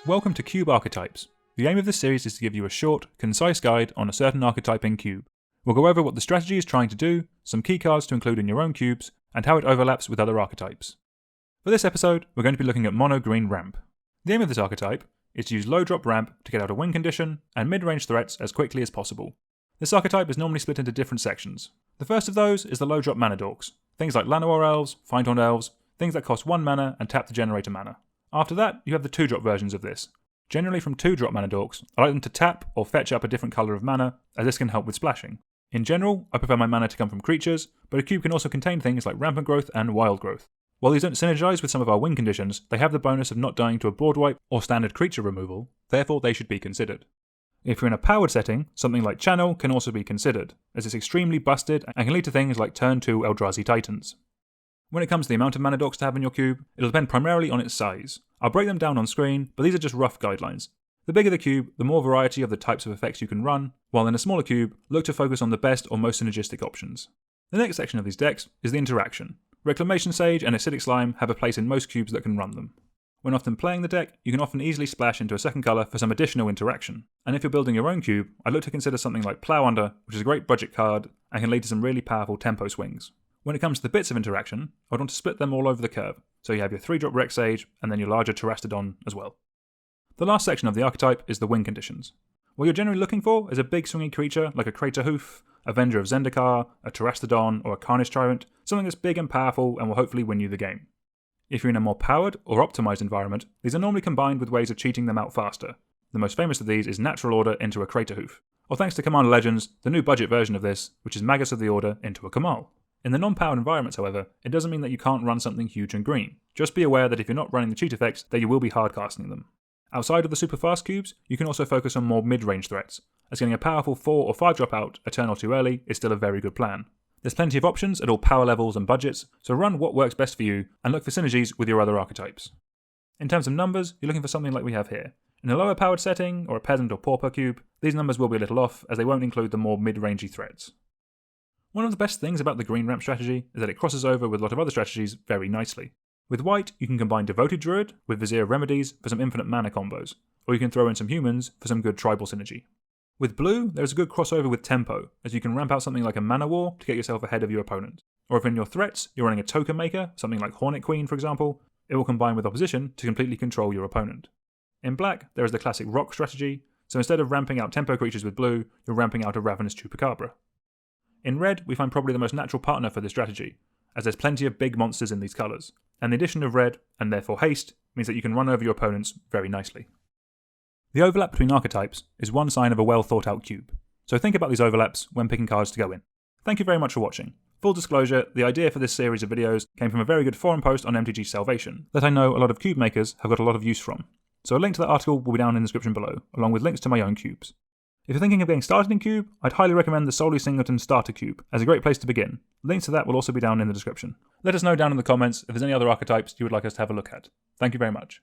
Welcome to Cube Archetypes. The aim of this series is to give you a short, concise guide on a certain archetype in Cube. We'll go over what the strategy is trying to do, some keycards to include in your own cubes, and how it overlaps with other archetypes. For this episode, we're going to be looking at Mono Green Ramp. The aim of this archetype is to use low drop ramp to get out a win condition and mid-range threats as quickly as possible. This archetype is normally split into different sections. The first of those is the low drop mana dorks, things like Llanowar elves, Finethorn elves, things that cost 1 mana and tap to generate a mana. After that, you have the 2-drop versions of this. Generally from 2-drop mana dorks, I like them to tap or fetch up a different colour of mana, as this can help with splashing. In general, I prefer my mana to come from creatures, but a cube can also contain things like Rampant Growth and Wild Growth. While these don't synergise with some of our win conditions, they have the bonus of not dying to a board wipe or standard creature removal, therefore they should be considered. If you're in a powered setting, something like Channel can also be considered, as it's extremely busted and can lead to things like turn 2 Eldrazi Titans. When it comes to the amount of mana dorks to have in your cube, it'll depend primarily on its size. I'll break them down on screen, but these are just rough guidelines. The bigger the cube, the more variety of the types of effects you can run, while in a smaller cube, look to focus on the best or most synergistic options. The next section of these decks is the interaction. Reclamation Sage and Acidic Slime have a place in most cubes that can run them. When often playing the deck, you can often easily splash into a second colour for some additional interaction. And if you're building your own cube, I'd look to consider something like Plow Under, which is a great budget card and can lead to some really powerful tempo swings. When it comes to the bits of interaction, I'd want to split them all over the curve, so you have your 3-drop Rex Sage and then your larger Terastodon as well. The last section of the archetype is the win conditions. What you're generally looking for is a big swingy creature like a Crater Hoof, Avenger of Zendikar, a Terastodon, or a Carnage Tyrant, something that's big and powerful and will hopefully win you the game. If you're in a more powered or optimized environment, these are normally combined with ways of cheating them out faster. The most famous of these is Natural Order into a Crater Hoof, or thanks to Commander Legends, the new budget version of this, which is Magus of the Order into a Kamal. In the non-powered environments, however, it doesn't mean that you can't run something huge and green. Just be aware that if you're not running the cheat effects, that you will be hardcasting them. Outside of the super fast cubes, you can also focus on more mid-range threats, as getting a powerful 4 or 5 drop out a turn or two early is still a very good plan. There's plenty of options at all power levels and budgets, so run what works best for you and look for synergies with your other archetypes. In terms of numbers, you're looking for something like we have here. In a lower powered setting, or a peasant or pauper cube, these numbers will be a little off as they won't include the more mid-rangey threats. One of the best things about the green ramp strategy is that it crosses over with a lot of other strategies very nicely. With white, you can combine Devoted Druid with Vizier of Remedies for some infinite mana combos, or you can throw in some humans for some good tribal synergy. With blue, there is a good crossover with tempo, as you can ramp out something like a Mana War to get yourself ahead of your opponent. Or if in your threats, you're running a token maker, something like Hornet Queen for example, it will combine with opposition to completely control your opponent. In black, there is the classic rock strategy, so instead of ramping out tempo creatures with blue, you're ramping out a Ravenous Chupacabra. In red, we find probably the most natural partner for this strategy, as there's plenty of big monsters in these colours, and the addition of red, and therefore haste, means that you can run over your opponents very nicely. The overlap between archetypes is one sign of a well thought out cube, so think about these overlaps when picking cards to go in. Thank you very much for watching. Full disclosure, the idea for this series of videos came from a very good forum post on MTG Salvation that I know a lot of cube makers have got a lot of use from, so a link to that article will be down in the description below, along with links to my own cubes. If you're thinking of getting started in Cube, I'd highly recommend the Solely Singleton Starter Cube as a great place to begin. Links to that will also be down in the description. Let us know down in the comments if there's any other archetypes you would like us to have a look at. Thank you very much.